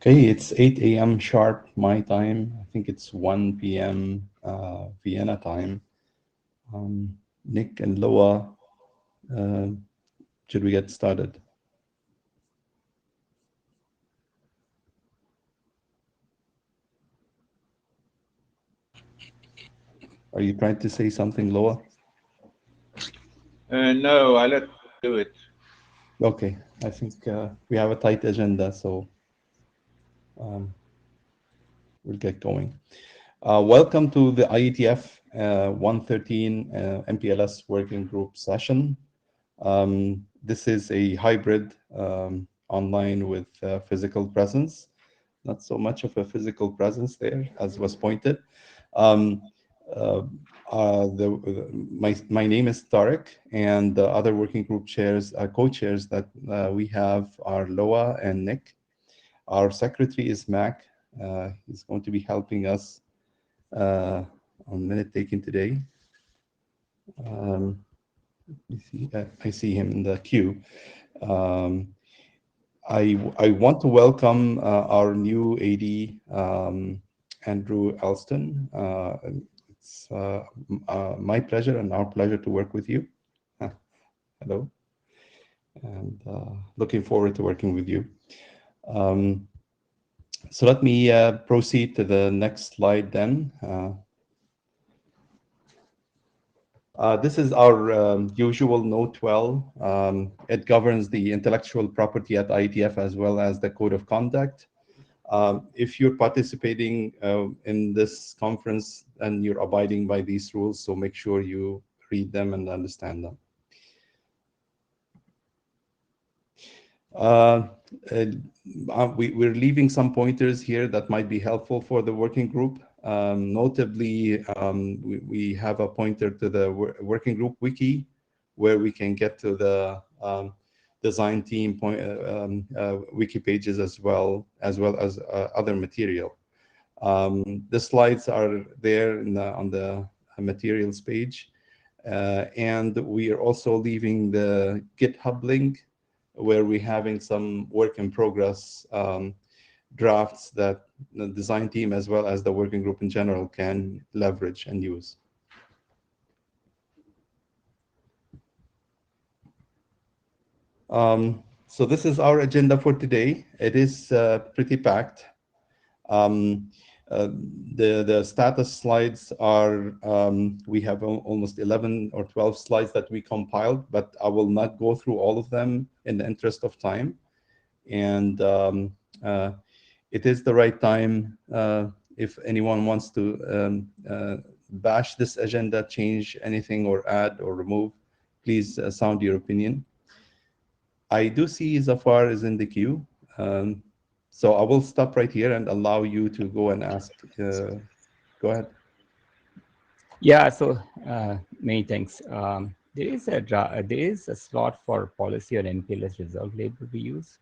Okay, it's 8 a.m. sharp my time. I think it's 1 p.m. Vienna time. Nick and Loa, should we get started? Are you trying to say something, Loa? No, I let do it. Okay, I think we have a tight agenda, so we'll get going. Welcome to the IETF 113 MPLS working group session. This is a hybrid online with physical presence. Not so much of a physical presence there, as was pointed. My name is Tarek, and the other working group chairs, co-chairs that we have are Loa and Nick. Our secretary is Mac. He's going to be helping us on minute taking today. I see him in the queue. I want to welcome our new AD, Andrew Alston. It's my pleasure and our pleasure to work with you. Hello. And looking forward to working with you. So let me proceed to the next slide then. This is our usual Note 12. It governs the intellectual property at IETF as well as the code of conduct. If you're participating in this conference and you're abiding by these rules, so make sure you read them and understand them. We're leaving some pointers here that might be helpful for the working group. Notably, we have a pointer to the working group wiki, where we can get to the design team wiki pages as well as other material. The slides are there on the materials page, and we are also leaving the GitHub link, where we're having some work in progress drafts that the design team as well as the working group in general can leverage and use. So this is our agenda for today. It is pretty packed. The status slides are, we have almost 11 or 12 slides that we compiled, but I will not go through all of them in the interest of time. And it is the right time, if anyone wants to bash this agenda, change anything or add or remove, please sound your opinion. I do see Zafar is in the queue. So I will stop right here and allow you to go and ask. Go ahead. Yeah, so many thanks. There is a slot for policy or Mpls result label we use.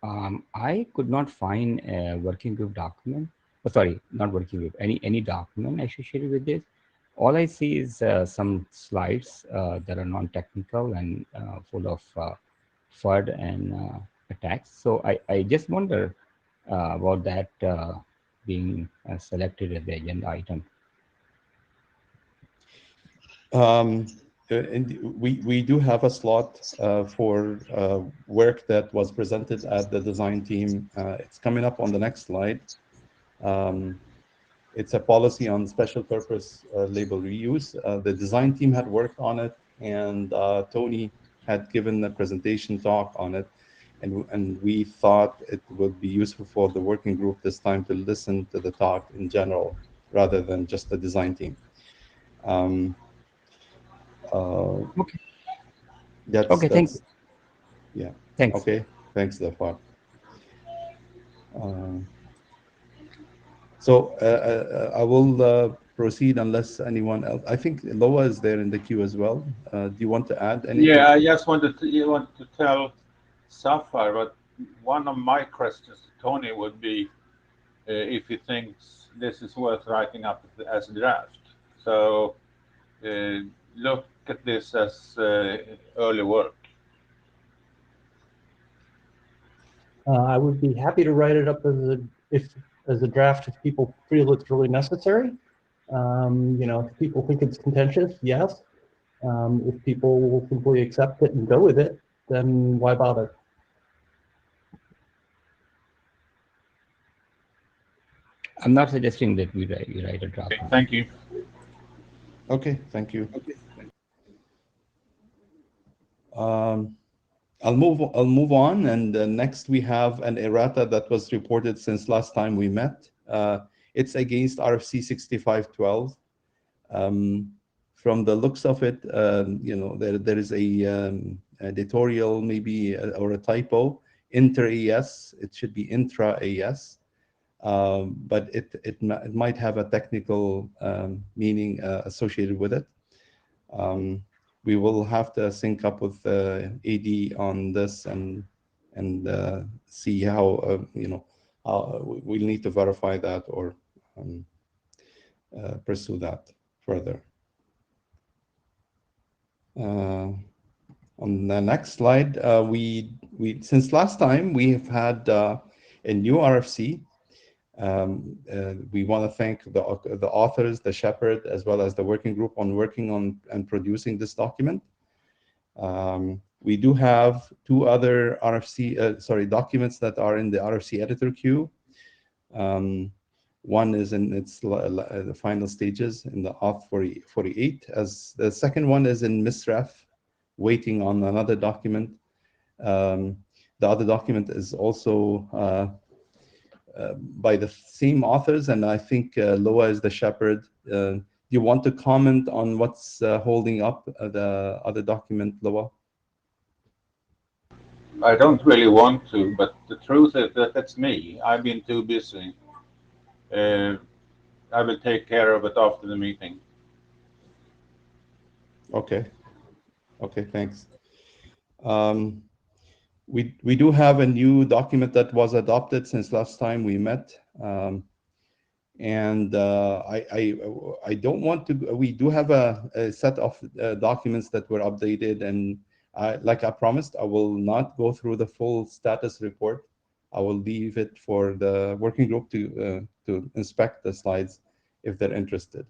I could not find a working group document. Oh, sorry, not working group. Any document associated with this. All I see is some slides that are non-technical and full of FUD and attacks. So I just wonder about that being selected as the agenda item. And we do have a slot for work that was presented at the design team. It's coming up on the next slide. It's a policy on special purpose label reuse. The design team had worked on it, and Tony had given a presentation talk on it. And we thought it would be useful for the working group this time to listen to the talk in general, rather than just the design team. Okay. That's Thanks. yeah. Thanks. Okay, thanks, Zafar. So I will proceed unless anyone else. I think Loa is there in the queue as well. Do you want to add anything? Yeah, I just wanted to tell Safar, but one of my questions to Tony would be if he thinks this is worth writing up as a draft. So look at this as early work. I would be happy to write it up as a draft if people feel it's really necessary. You know, if people think it's contentious, yes. If people will simply accept it and go with it, then why bother? I'm not suggesting that we write a draft. Okay, thank you. Okay, thank you. I'll move on, and next we have an errata that was reported since last time we met. It's against RFC 6512. From the looks of it, you know, there is a editorial maybe or a typo. Inter AS, it should be intra AS, but it might have a technical meaning associated with it. We will have to sync up with AD on this and see how you know, we'll need to verify that or pursue that further. On the next slide, we since last time we have had a new RFC. We want to thank the authors, the Shepherd, as well as the working group on working on and producing this document. We do have two other RFC, documents that are in the RFC editor queue. One is in its the final stages in the Auth 48, as the second one is in MISREF, waiting on another document. The other document is also by the same authors, and I think Loa is the shepherd. Do you want to comment on what's holding up the other document, Loa? I don't really want to, but the truth is that that's me. I've been too busy. I will take care of it after the meeting. Okay. Okay, thanks. We do have a new document that was adopted since last time we met. And I don't want to, we do have a set of documents that were updated, and like I promised, I will not go through the full status report. I will leave it for the working group to inspect the slides if they're interested.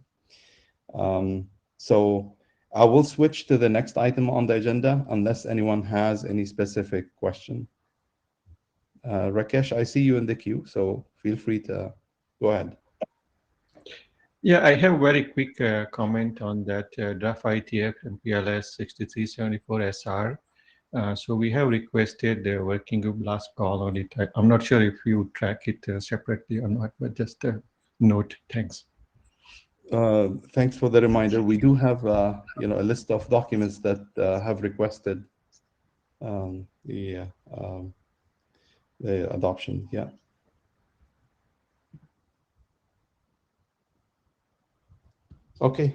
So I will switch to the next item on the agenda unless anyone has any specific question. Rakesh, I see you in the queue, so feel free to go ahead. Yeah, I have a very quick comment on that draft IETF Mpls 6374 SR. So we have requested the working group last call on it. I'm not sure if you track it separately or not, but just a note. Thanks. Thanks for the reminder. We do have you know, a list of documents that have requested the adoption. Yeah. Okay.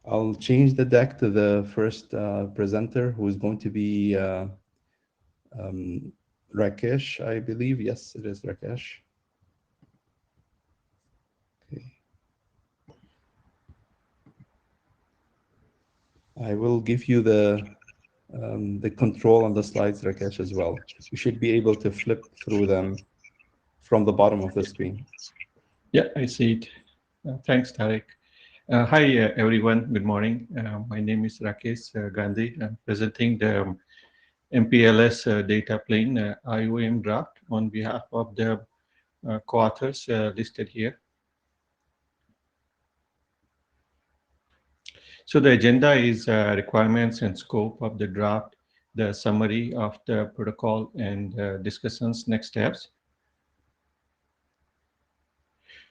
I'll change the deck to the first presenter, who is going to be Rakesh, I believe. Yes, it is Rakesh. Okay. I will give you the control on the slides, Rakesh, as well. You should be able to flip through them from the bottom of the screen. Yeah, I see it. Thanks, Tarek. Hi, everyone. Good morning. My name is Rakesh Gandhi. I'm presenting the Mpls data plane IOM draft on behalf of the co-authors listed here. So the agenda is requirements and scope of the draft, the summary of the protocol, and discussions next steps.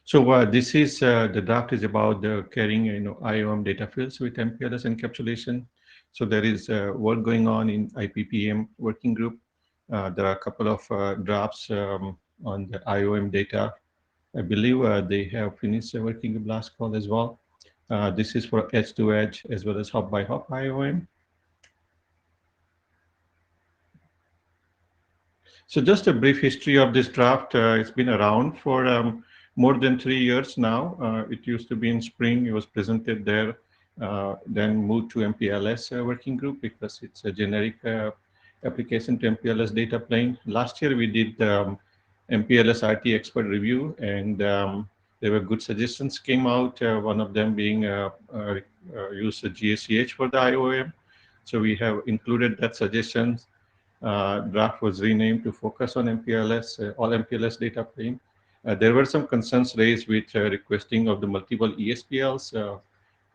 So this is the draft is about the carrying IOM data fields with Mpls encapsulation. So there is work going on in IPPM working group. There are a couple of drafts on the IOM data. I believe they have finished the working group last call as well. This is for edge-to-edge as well as hop-by-hop IOM. So just a brief history of this draft. It's been around for more than 3 years now. It used to be in spring. It was presented there, then moved to MPLS working group because it's a generic application to MPLS data plane. Last year we did MPLS RT expert review, and there were good suggestions came out. One of them being use a GACH for the IOM. So we have included that suggestion. Draft was renamed to focus on MPLS, all MPLS data plane. There were some concerns raised with requesting of the multiple ESPLs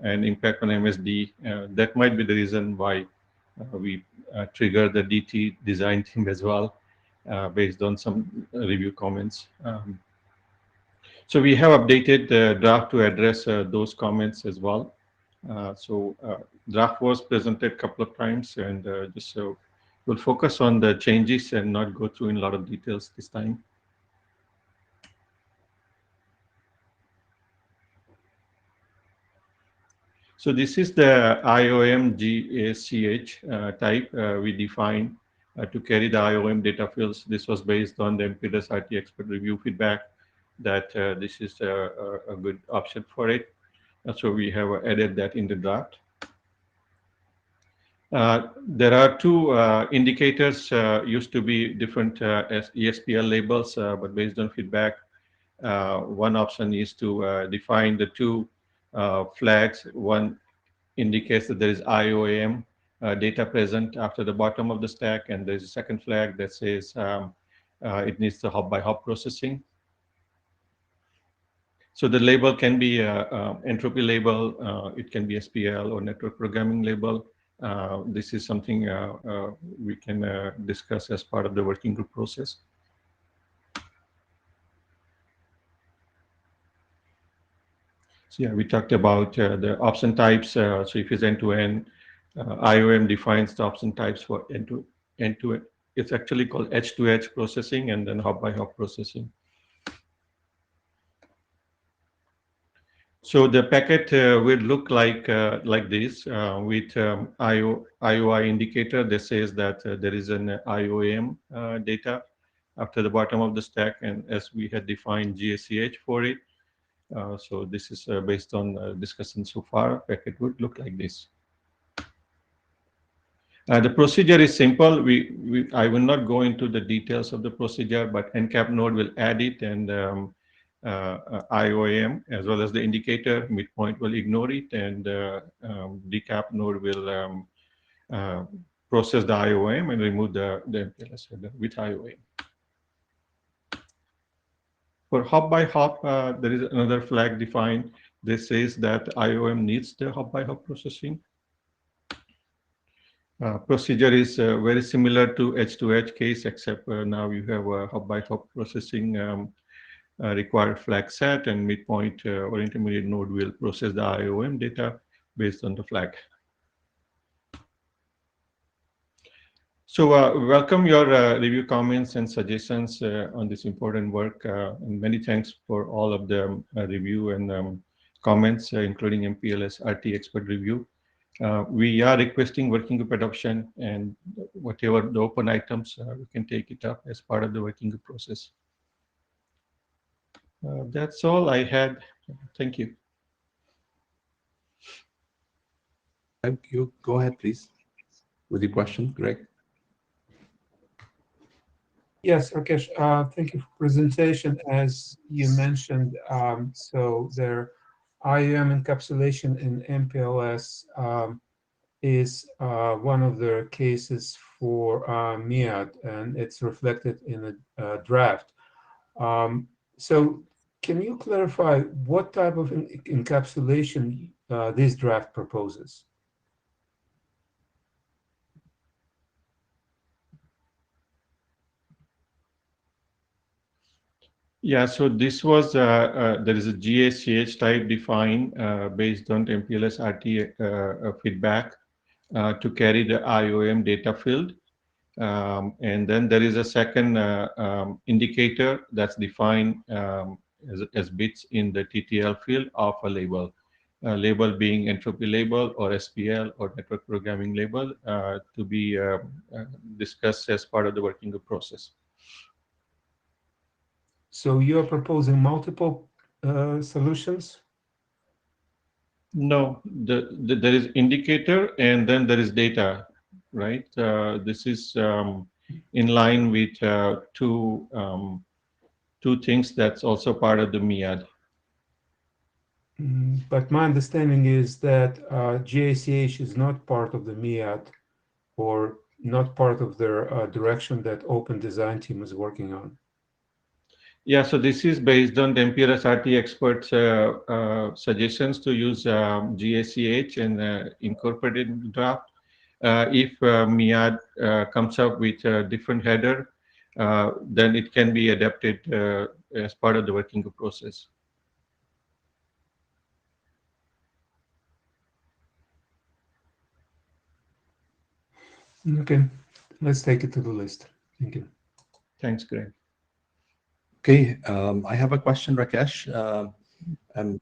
and impact on MSD. That might be the reason why we trigger the DT design team as well, based on some review comments. So we have updated the draft to address those comments as well. Draft was presented a couple of times, and just so we'll focus on the changes and not go through in a lot of details this time. So this is the IOM GACH type we define to carry the IOM data fields. This was based on the MPLS RT expert review feedback that this is a good option for it. So we have added that in the draft. There are two indicators used to be different as ESPL labels, but based on feedback, one option is to define the two flags. One indicates that there is IOM data present after the bottom of the stack, and there's a second flag that says it needs the hop-by-hop processing. So the label can be entropy label, it can be SPL or network programming label. This is something we can discuss as part of the working group process. So yeah, we talked about the option types. So if it's end-to-end, IOM defines the option types for end-to-end. It's actually called edge-to-edge processing and then hop-by-hop processing. So the packet will look like this with IOI indicator that says that there is an IOM data after the bottom of the stack, and as we had defined GACH for it. So this is based on discussion so far. Packet would look like this. The procedure is simple. I will not go into the details of the procedure, but NCAP node will add it, and IOM as well as the indicator midpoint will ignore it, and DCAP node will process the IOM and remove the MPLS header with IOM. For hop-by-hop, there is another flag defined. This says that IOM needs the hop-by-hop processing. Procedure is very similar to edge-to-edge case, except now you have a hop-by-hop processing required flag set, and midpoint or intermediate node will process the IOM data based on the flag. So welcome your review comments and suggestions on this important work. And many thanks for all of the review and comments, including MPLS RT expert review. We are requesting working group adoption, and whatever the open items, we can take it up as part of the working group process. That's all I had. Thank you. Thank you. Go ahead, please, with your question, Greg. Yes, Rakesh, thank you for presentation. As you mentioned, so their IOM encapsulation in MPLS is one of the cases for MIAD, and it's reflected in the draft. So can you clarify what type of encapsulation this draft proposes? Yeah, so this was, there is a GACH type defined based on MPLS RT feedback to carry the IOM data field. And then there is a second indicator that's defined as bits in the TTL field of a label. Label being entropy label or SPL or network programming label to be discussed as part of the working group process. So you are proposing multiple solutions? No, there is indicator and then there is data. right? This is in line with two things that's also part of the MIAD. But my understanding is that GACH is not part of the MIAD or not part of their direction that Open Design Team is working on. Yeah, so this is based on the MPLS RT experts' suggestions to use GACH and incorporate it in the draft. If MIAD comes up with a different header, then it can be adapted as part of the working group process. Okay, let's take it to the list. Thank you. Thanks, Greg. Okay, I have a question, Rakesh.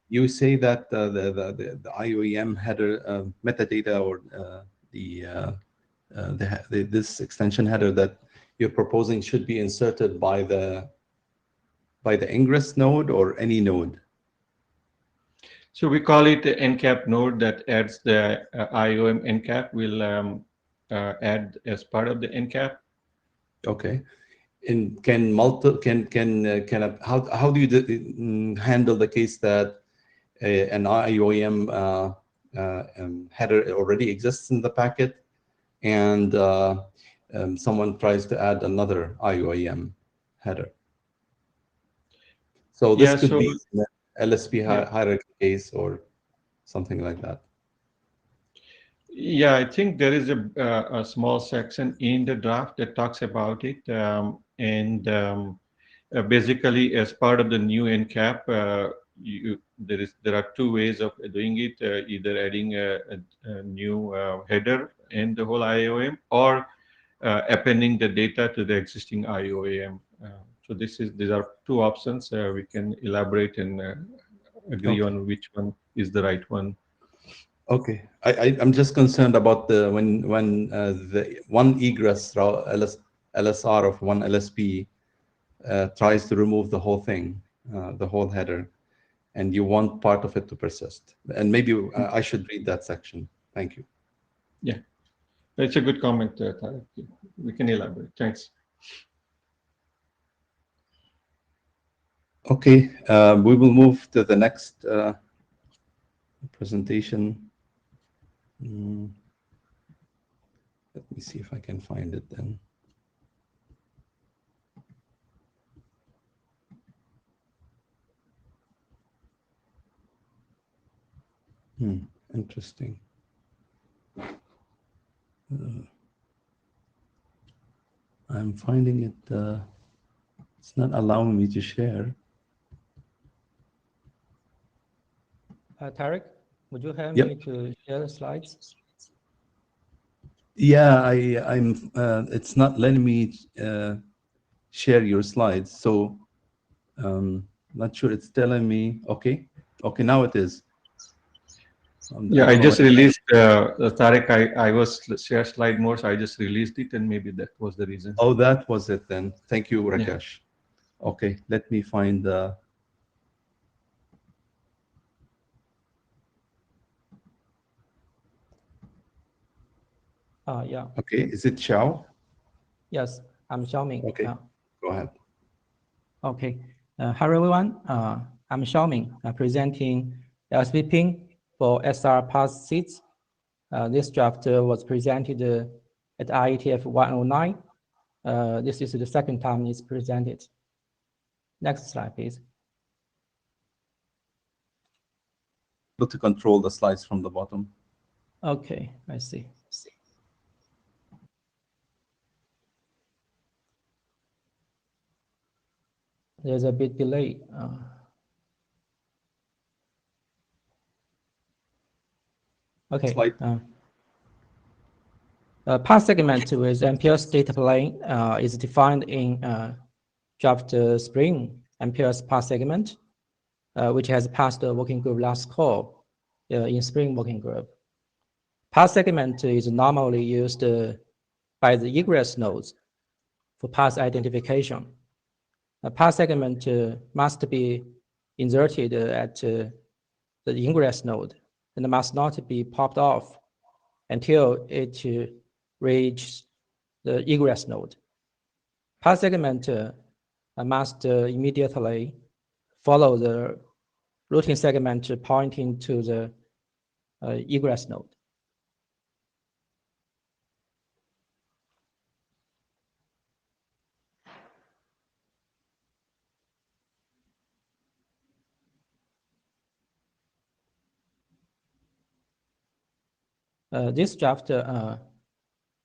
You say that the IOEM header metadata or this extension header that you're proposing should be inserted by the ingress node or any node? So we call it the NCAP node that adds the IOM NCAP. Will add as part of the NCAP. Okay. And how do you handle the case that an IOM header already exists in the packet and someone tries to add another IOM header? So this could be an LSP hierarchy case or something like that. Yeah, I think there is a small section in the draft that talks about it. Basically, as part of the new NCAP, there are two ways of doing it: either adding a new header in the whole IOM, or appending the data to the existing IOM. So these are two options. We can elaborate and agree on which one is the right one. Okay, I'm just concerned about the when the one egress LSR of one LSP tries to remove the whole thing, the whole header, and you want part of it to persist. And maybe I should read that section. Thank you. Yeah, it's a good comment, Tarek. We can elaborate. Thanks. Okay, we will move to the next presentation. Let me see if I can find it then. Interesting. I'm finding it, it's not allowing me to share. Tarek, would you help me to share the slides? Yeah, I'm. It's not letting me share your slides, so not sure. It's telling me. Okay, now it is. Yeah, I just released Tarek. I was share slide more, so I just released it, and maybe that was the reason. Oh, that was it then. Thank you, Rakesh. Yeah. Okay, let me find the. Yeah. Okay, is it Xiao? Yes, I'm Xiaoming. Okay, go ahead. Okay. Hello, everyone. I'm Xiaoming, presenting LSP ping for SR pass seats. This draft was presented at IETF 109. This is the second time it's presented. Next slide, please. Able to control the slides from the bottom. Okay, I see. There's a bit delay. Okay. Path segment with Mpls data plane is defined in draft Spring Mpls path segment, which has passed the working group last call in Spring working group. Path segment is normally used by the egress nodes for path identification. A path segment must be inserted at the ingress node and must not be popped off until it reach the egress node. Path segment must immediately follow the routing segment pointing to the egress node. This draft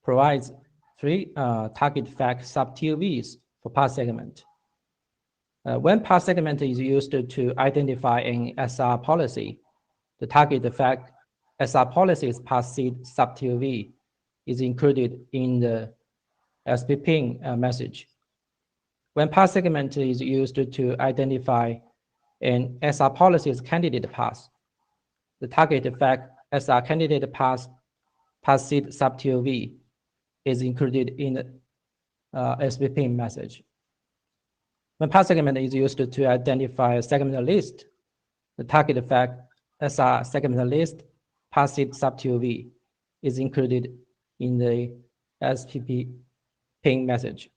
provides 3 target fact sub-TOVs for path segment. When path segment is used to identify an SR policy, the target fact SR policy's path seed sub-TOV is included in the SP ping message. When path segment is used to identify an SR policy's candidate path, the target fact SR candidate path seed sub-TOV is included in the SP ping message. When path segment is used to identify a segment list, the target fact SR segment list path seed sub-TOV is included in the SPP ping message.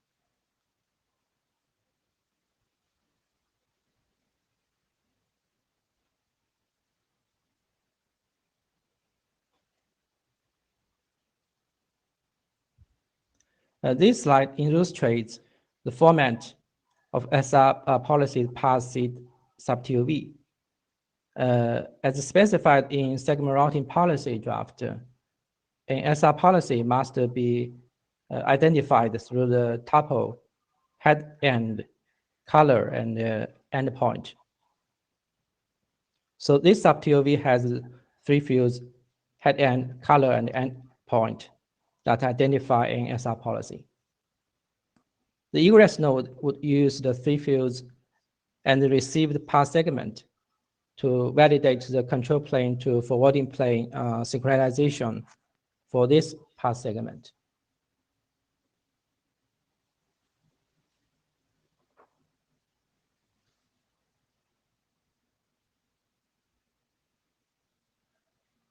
This slide illustrates the format of SR policy path seed sub-TOV. As specified in segment routing policy draft, an SR policy must be identified through the tuple, head end, color, and endpoint. So this sub-TOV has 3 fields, head end, color, and endpoint, that identify an SR policy. The egress node would use the 3 fields and the received path segment to validate the control plane to forwarding plane synchronization for this path segment.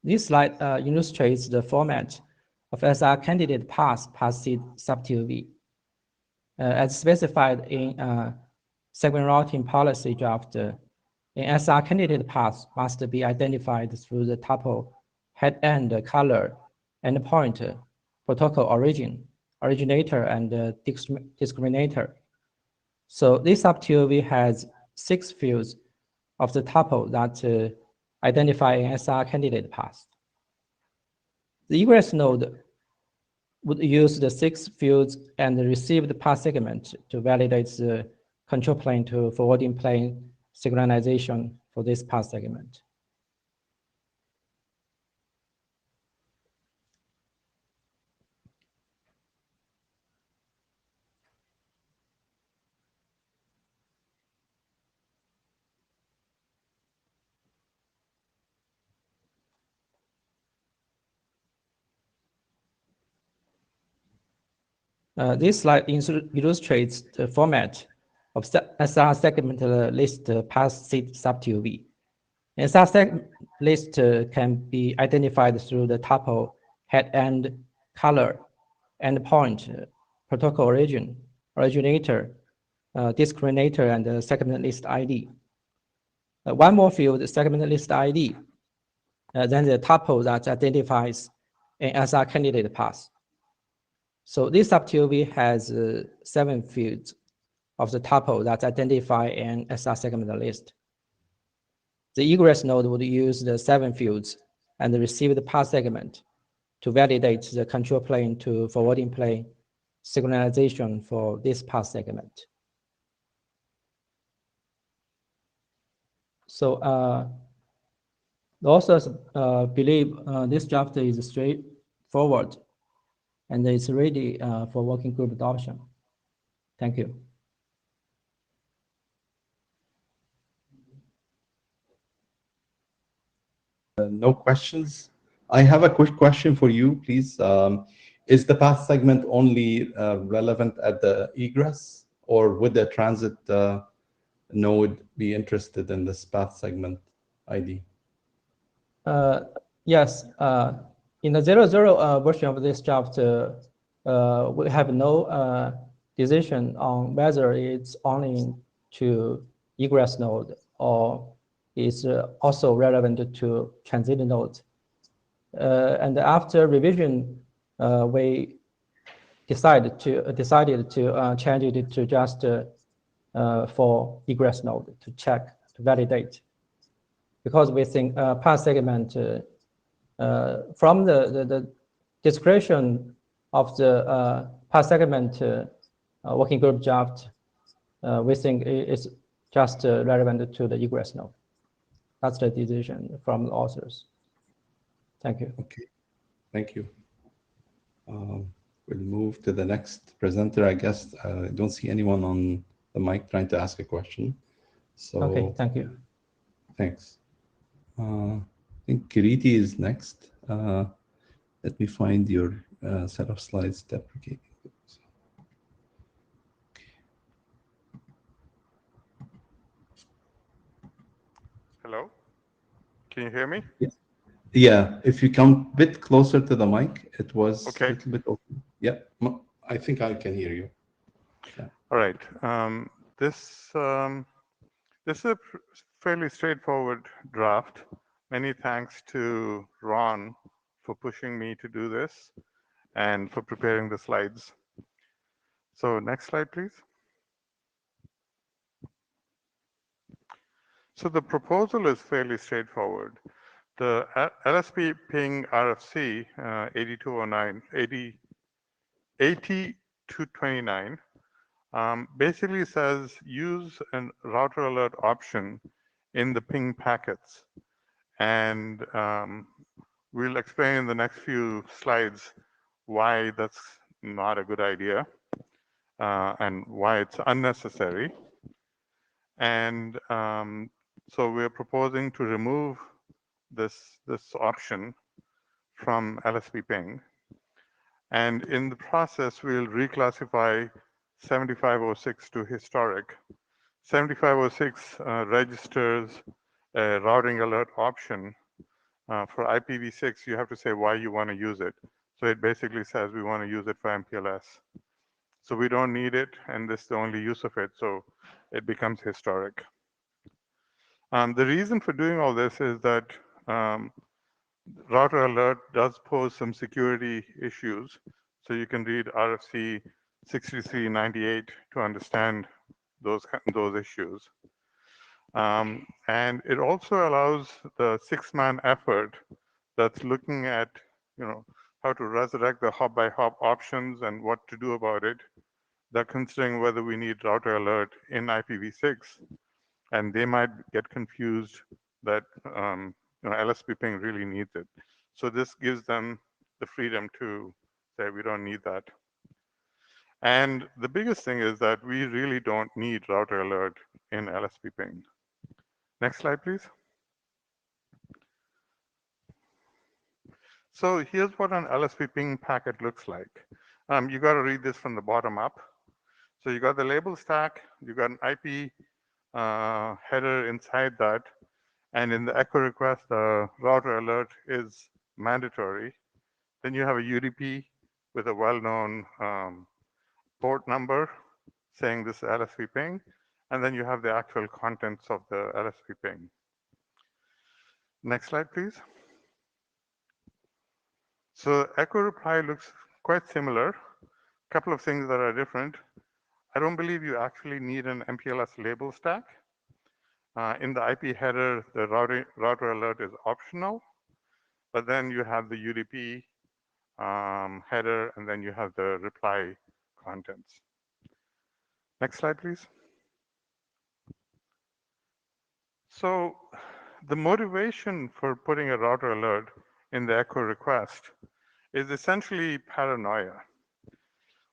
This slide illustrates the format of SR candidate path seed sub-TOV. As specified in segment routing policy draft, an SR candidate path must be identified through the tuple, head end, color, endpoint, protocol origin, originator, and discriminator. So this sub-TOV has 6 fields of the tuple that identify an SR candidate path. The egress node would use the 6 fields and receive the path segment to validate the control plane to forwarding plane synchronization for this path segment. This slide illustrates the format of SR segment list path seed sub-TOV. SR segment list can be identified through the tuple, head end, color, endpoint, protocol origin, originator, discriminator, and segment list ID. One more field, segment list ID, then the tuple that identifies an SR candidate path. So this sub-TOV has 7 fields of the tuple that identify an SR segment list. The egress node would use the 7 fields and receive the path segment to validate the control plane to forwarding plane synchronization for this path segment. So the authors believe this draft is straightforward and it's ready for working group adoption. Thank you. No questions. I have a quick question for you, please. Is the path segment only relevant at the egress, or would the transit node be interested in this path segment ID? Yes, In the 0.0 version of this draft, we have no decision on whether it's only to egress node or is also relevant to transit node. And after revision, we decided to change it to just for egress node to check, to validate. Because we think path segment from the description of the path segment working group draft, we think it's just relevant to the egress node. That's the decision from the authors. Thank you. Okay, thank you. We'll move to the next presenter. I guess I don't see anyone on the mic trying to ask a question. So Okay, thank you. Thanks. I think Kiriti is next. Let me find your set of slides deprecating. Hello, can you hear me? Yes. Yeah, if you come a bit closer to the mic, it was Okay. a little bit open. Yeah, I think I can hear you. Yeah. All right. This is a fairly straightforward draft. Many thanks to Ron for pushing me to do this and for preparing the slides. So next slide, please. So the proposal is fairly straightforward. The LSP ping RFC 8209, 8229 basically says use a router alert option in the ping packets. And we'll explain in the next few slides why that's not a good idea and why it's unnecessary. And so we're proposing to remove this option from LSP ping. And in the process, we'll reclassify 7506 to historic. 7506 registers a routing alert option. For IPv6, you have to say why you want to use it. So it basically says we want to use it for MPLS. So we don't need it, and this is the only use of it, so it becomes historic. The reason for doing all this is that router alert does pose some security issues. So you can read RFC 6398 to understand those issues. And it also allows the 6-man effort that's looking at, how to resurrect the hop by hop options and what to do about it. They're considering whether we need router alert in IPv6, and they might get confused that LSP ping really needs it. So this gives them the freedom to say we don't need that. And the biggest thing is that we really don't need router alert in LSP ping. Next slide, please. So here's what an LSP ping packet looks like. You got to read this from the bottom up. So you got the label stack, you got an IP header inside that, and in the echo request, the router alert is mandatory. Then you have a UDP with a well-known port number saying this is LSP ping, and then you have the actual contents of the LSP ping. Next slide, please. So echo reply looks quite similar. A couple of things that are different. I don't believe you actually need an MPLS label stack. In the IP header, the router alert is optional, but then you have the UDP header, and then you have the reply contents. Next slide, please. So the motivation for putting a router alert in the echo request is essentially paranoia.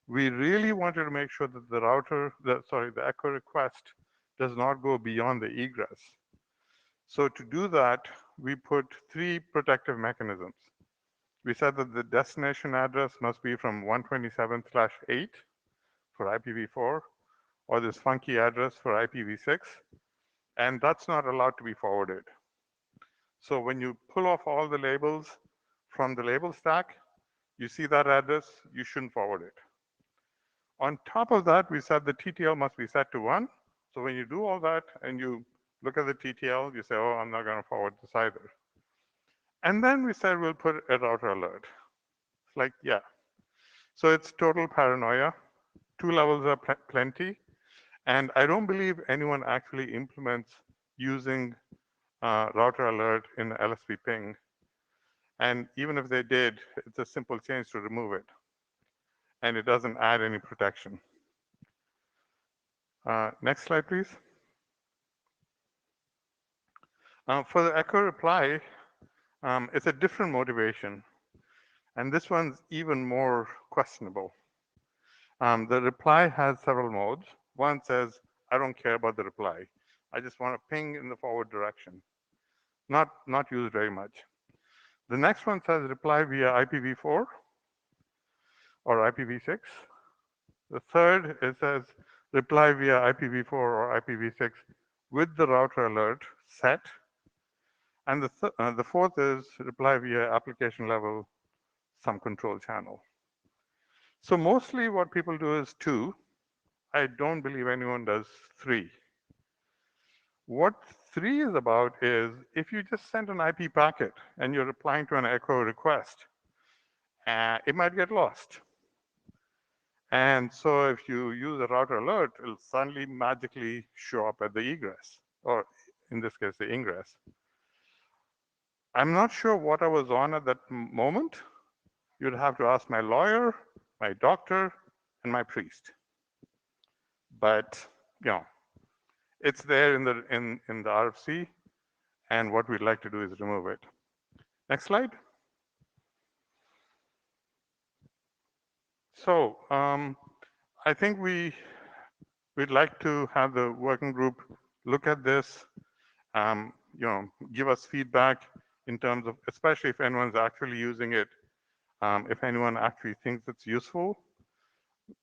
We really wanted to make sure that the echo request does not go beyond the egress. So to do that, we put 3 protective mechanisms. We said that the destination address must be from 127/8 for IPv4, or this funky address for IPv6, and that's not allowed to be forwarded. So when you pull off all the labels from the label stack, you see that address, you shouldn't forward it. On top of that, we said the TTL must be set to 1. So when you do all that and you look at the TTL, you say, oh, I'm not going to forward this either. And then we said we'll put a router alert. It's like, yeah. So it's total paranoia. 2 levels are plenty. And I don't believe anyone actually implements using router alert in LSP ping. And even if they did, it's a simple change to remove it. And it doesn't add any protection. Next slide, please. For the echo reply, it's a different motivation. And this one's even more questionable. The reply has several modes. One says, I don't care about the reply. I just want to ping in the forward direction. Not used very much. The next one says reply via IPv4 or IPv6. The third, it says reply via IPv4 or IPv6 with the router alert set. And the fourth is reply via application level some control channel. So mostly what people do is 2. I don't believe anyone does 3. What 3 is about is if you just send an IP packet and you're replying to an echo request, it might get lost. And so if you use a router alert, it'll suddenly magically show up at the egress, or in this case, the ingress. I'm not sure what I was on at that moment. You'd have to ask my lawyer, my doctor, and my priest. But you know, it's there in the RFC, and what we'd like to do is remove it. Next slide. So I think we'd like to have the working group look at this, give us feedback in terms of, especially if anyone's actually using it, if anyone actually thinks it's useful.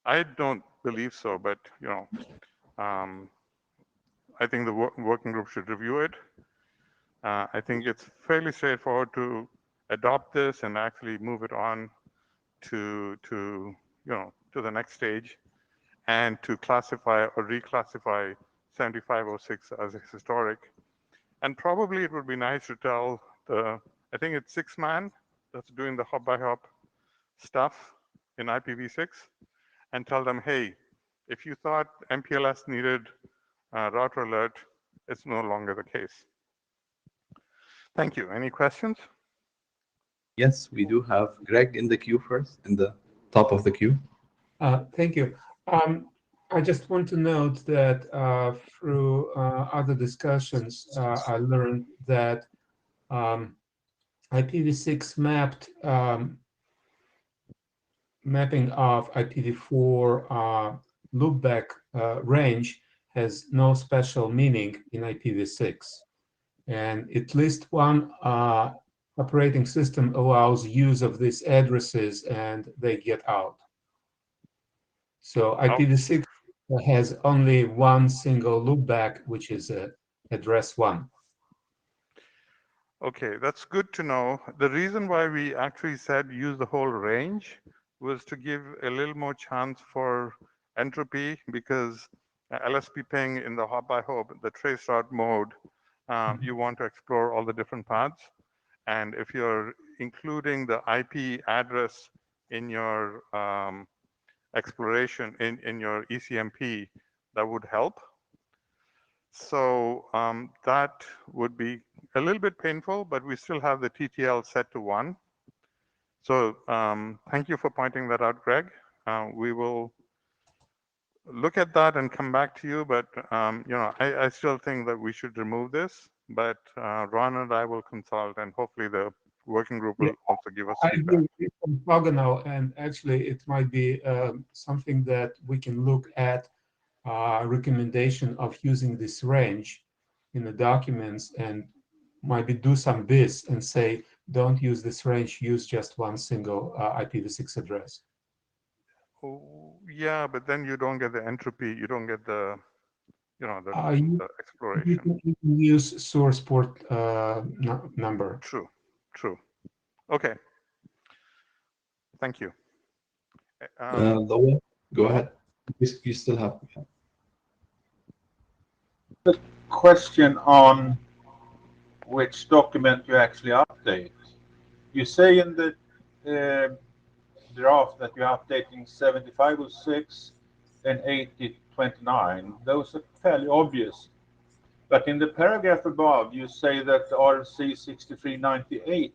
I don't believe so, but I think the working group should review it. I think it's fairly straightforward to adopt this and actually move it on to the next stage, and to classify or reclassify 7506 as a historic. And probably it would be nice to tell I think it's 6man that's doing the hop by hop stuff in IPv6, and tell them, hey, if you thought MPLS needed router alert, it's no longer the case. Thank you. Any questions? Yes, we do have Greg in the queue first, in the top of the queue. Thank you. I just want to note that through other discussions, I learned that IPv6 mapping of IPv4 loopback range has no special meaning in IPv6. And at least one operating system allows use of these addresses and they get out. So IPv6 has only one single loopback, which is address 1. Okay, that's good to know. The reason why we actually said use the whole range was to give a little more chance for entropy, because LSP ping in the hop by hop, the trace route mode, you want to explore all the different paths. And if you're including the IP address in your exploration, in your ECMP, that would help. So that would be a little bit painful, but we still have the TTL set to 1. So thank you for pointing that out, Greg. We will look at that and come back to you, but I still think that we should remove this, but Ron and I will consult, and hopefully the working group will also give us feedback. I agree with orthogonal, and actually it might be something that we can look at recommendation of using this range in the documents, and maybe do some bis and say, don't use this range, use just one single IPv6 address. Oh, yeah, but then you don't get the entropy, you don't get the, the exploration. You can use source port number. True. Okay. Thank you. Go ahead. You still have. The question on which document you actually update. You say in the draft that you're updating 7506 and 8029. Those are fairly obvious. But in the paragraph above, you say that RFC 6398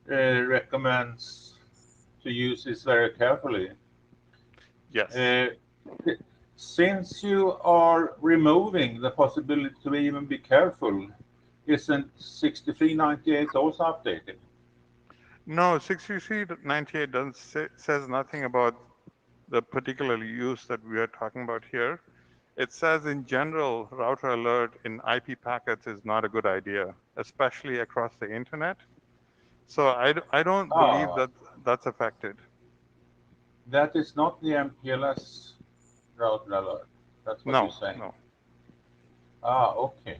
recommends to use this very carefully. Yes. Since you are removing the possibility to even be careful, isn't 6398 also updated? No, 6398 doesn't says nothing about the particular use that we are talking about here. It says in general, router alert in IP packets is not a good idea, especially across the internet. So I don't believe that that's affected. That is not the MPLS router alert. That's what you're saying. No. Okay.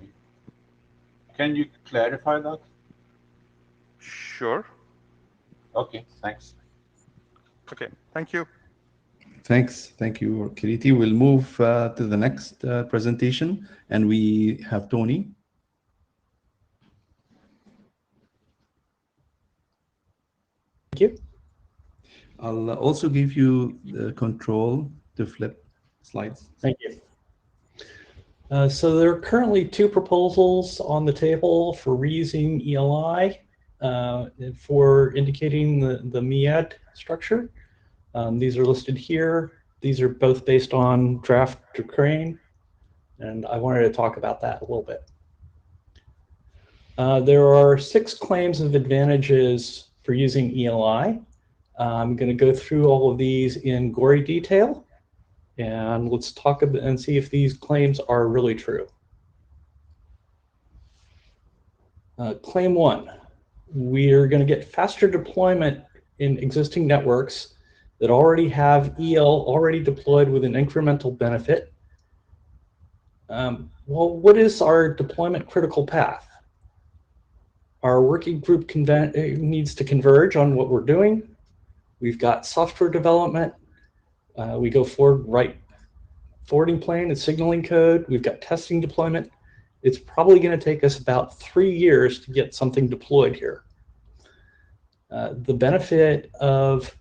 Can you clarify that? Sure. Okay, thanks. Okay, thank you. Thanks. Thank you, Kiriti. We'll move to the next presentation, and we have Tony. Thank you. I'll also give you the control to flip slides. Thank you. So there are currently two proposals on the table for reusing ELI for indicating the MEAD structure. These are listed here. These are both based on draft Crane, and I wanted to talk about that a little bit. There are 6 claims of advantages for using ELI. I'm going to go through all of these in gory detail, and let's talk about and see if these claims are really true. Claim 1, we are going to get faster deployment in existing networks that already have EL already deployed with an incremental benefit. Well, what is our deployment critical path? Our working group needs to converge on what we're doing. We've got software development. We go forward, write forwarding plane and signaling code. We've got testing deployment. It's probably going to take us about 3 years to get something deployed here. The benefit of,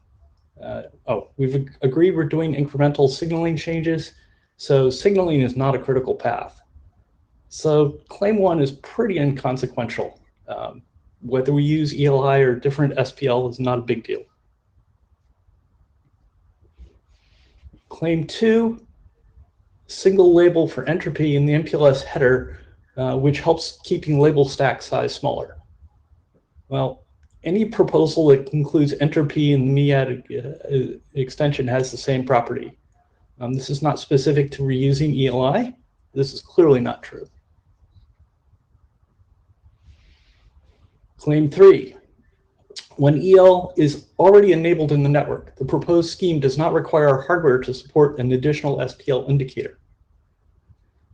we've agreed we're doing incremental signaling changes. So signaling is not a critical path. So claim 1 is pretty inconsequential. Whether we use ELI or different SPL is not a big deal. Claim 2, single label for entropy in the MPLS header, which helps keeping label stack size smaller. Well, any proposal that includes entropy in the MEAD extension has the same property. This is not specific to reusing ELI. This is clearly not true. Claim 3, when EL is already enabled in the network, the proposed scheme does not require hardware to support an additional SPL indicator.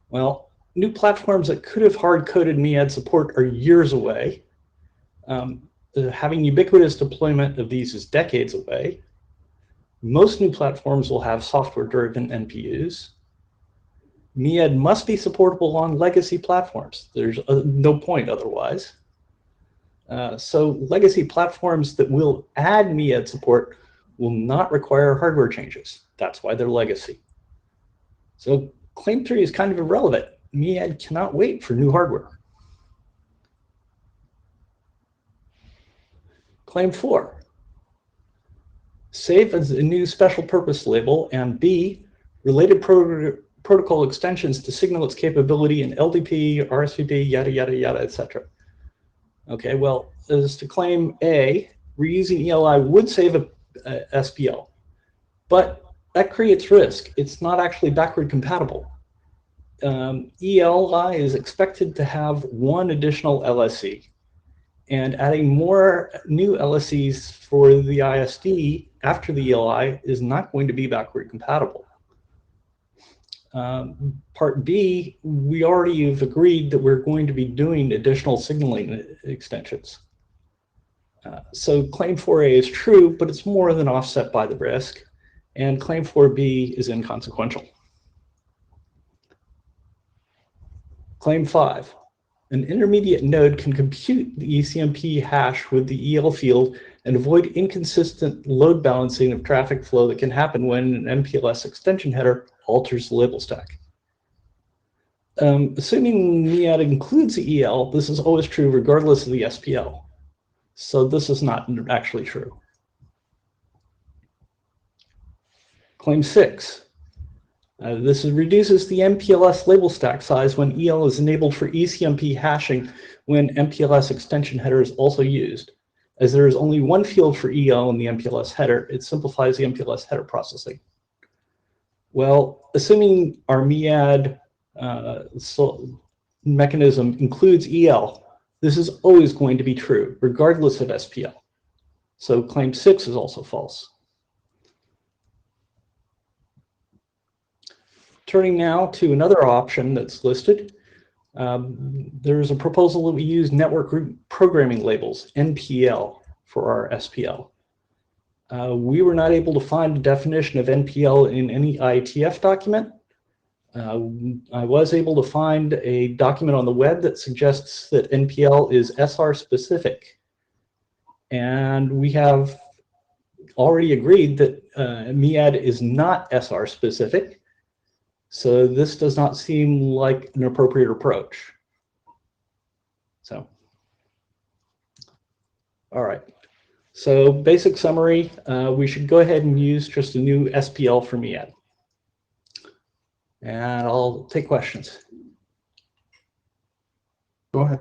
Well, new platforms that could have hard-coded MEAD support are years away. Having ubiquitous deployment of these is decades away. Most new platforms will have software-driven NPUs. MEAD must be supportable on legacy platforms. There's no point otherwise. So legacy platforms that will add MEAD support will not require hardware changes. That's why they're legacy. So claim 3 is kind of irrelevant. MEAD cannot wait for new hardware. Claim 4, save as a new special purpose label, and B, related protocol extensions to signal its capability in LDP, RSVP, yada, yada, yada, etc. Okay, well, as to claim A, reusing ELI would save a SPL, but that creates risk. It's not actually backward compatible. ELI is expected to have 1 additional LSE, and adding more new LSEs for the ISD after the ELI is not going to be backward compatible. Part B, we already have agreed that we're going to be doing additional signaling extensions. So claim 4A is true, but it's more than offset by the risk, and claim 4B is inconsequential. Claim 5. An intermediate node can compute the ECMP hash with the EL field and avoid inconsistent load balancing of traffic flow that can happen when an MPLS extension header alters the label stack. Assuming MEAD includes the EL, this is always true regardless of the SPL. So this is not actually true. Claim 6. This reduces the MPLS label stack size when EL is enabled for ECMP hashing when MPLS extension header is also used. As there is only one field for EL in the MPLS header, it simplifies the MPLS header processing. Well, assuming our MEAD mechanism includes EL, this is always going to be true, regardless of SPL. So claim 6 is also false. Turning now to another option that's listed, there's a proposal that we use network group programming labels, NPL, for our SPL. We were not able to find a definition of NPL in any IETF document. I was able to find a document on the web that suggests that NPL is SR specific. And we have already agreed that MEAD is not SR specific. So this does not seem like an appropriate approach. So, all right. So basic summary, we should go ahead and use just a new SPL for MEAD. And I'll take questions. Go ahead.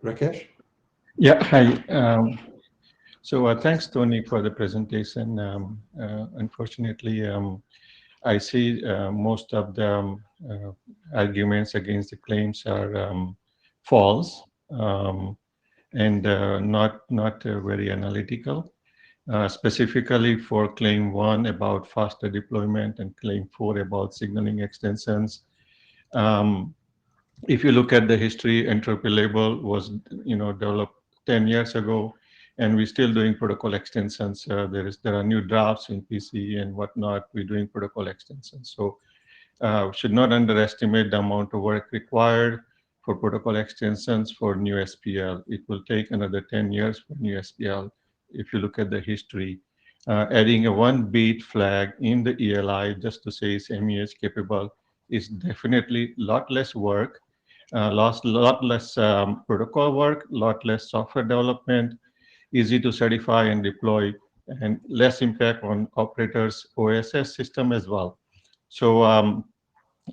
Rakesh? Yeah, hi. Thanks, Tony, for the presentation. Unfortunately, I see most of the arguments against the claims are false and not very analytical. Specifically for claim 1 about faster deployment and claim 4 about signaling extensions. If you look at the history, entropy label was developed 10 years ago, and we're still doing protocol extensions. There are new drafts in PC and whatnot. We're doing protocol extensions. So should not underestimate the amount of work required for protocol extensions for new SPL. It will take another 10 years for new SPL. If you look at the history, adding a 1-bit flag in the ELI just to say it's MEH capable is definitely a lot less work. Lot less protocol work, lot less software development, easy to certify and deploy, and less impact on operators' OSS system as well. So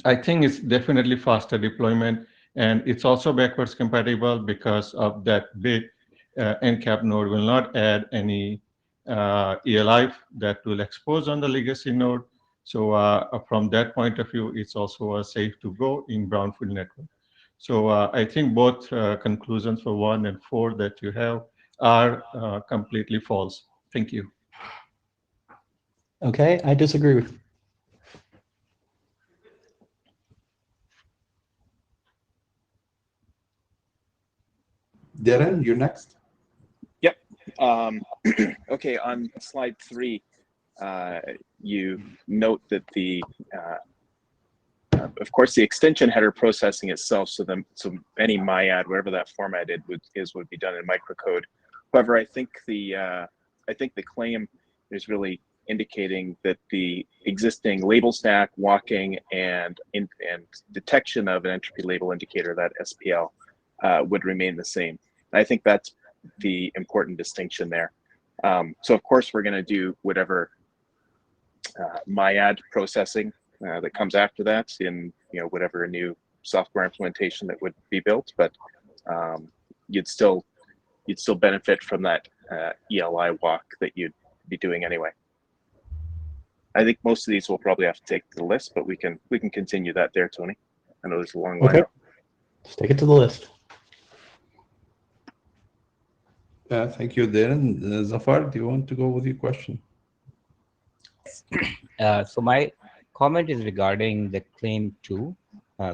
I think it's definitely faster deployment, and it's also backwards compatible because of that bit. NCAP node will not add any ELI that will expose on the legacy node. So from that point of view, it's also safe to go in brownfield network. So I think both conclusions for 1 and 4 that you have are completely false. Thank you. Okay, I disagree with you. Darren, you're next. Yep. Okay, on slide 3, you note that of course, the extension header processing itself, so any MIAD, whatever that formatted would be done in microcode. However, I think the claim is really indicating that the existing label stack, walking, and detection of an entropy label indicator, that SPL, would remain the same. And I think that's the important distinction there. So of course, we're going to do whatever MIAD processing that comes after that in whatever new software implementation that would be built, but you'd still benefit from that ELI walk that you'd be doing anyway. I think most of these will probably have to take to the list, but we can continue that there, Tony. I know there's a long line. Okay, let's take it to the list. Thank you, Darren. Zafar, do you want to go with your question? So my comment is regarding the claim 2,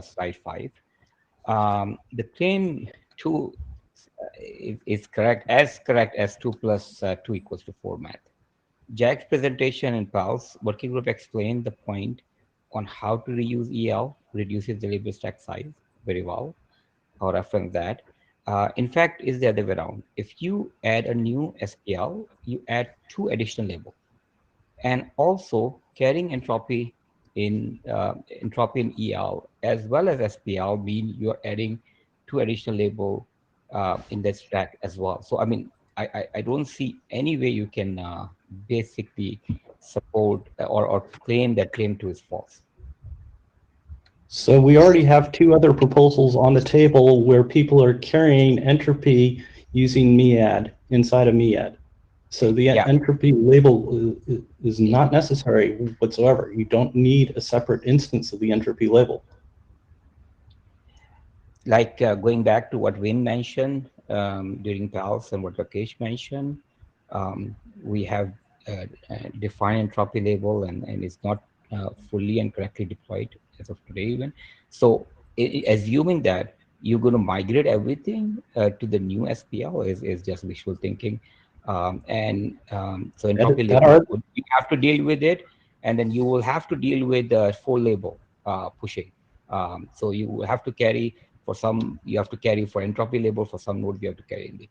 slide 5. The claim 2 is correct as 2 plus 2 equals to 4 math. Jack's presentation in Mpls working group explained the point on how to reuse EL, reduces the label stack size very well. I'll reference that. In fact, is the other way around. If you add a new SPL, you add 2 additional labels. And also carrying entropy in EL as well as SPL mean you're adding 2 additional label in the stack as well. So I mean, I don't see any way you can basically support or claim that claim 2 is false. So we already have 2 other proposals on the table where people are carrying entropy using MEAD inside of MEAD. So the entropy label is not necessary whatsoever. You don't need a separate instance of the entropy label. Like going back to what Wayne mentioned during Pals and what Rakesh mentioned, we have defined entropy label and it's not fully and correctly deployed as of today even. So assuming that you're going to migrate everything to the new SPL is just wishful thinking. So entropy label, you have to deal with it, and then you will have to deal with the 4 label pushing. So you will have to carry for some, you have to carry for entropy label, for some node you have to carry in the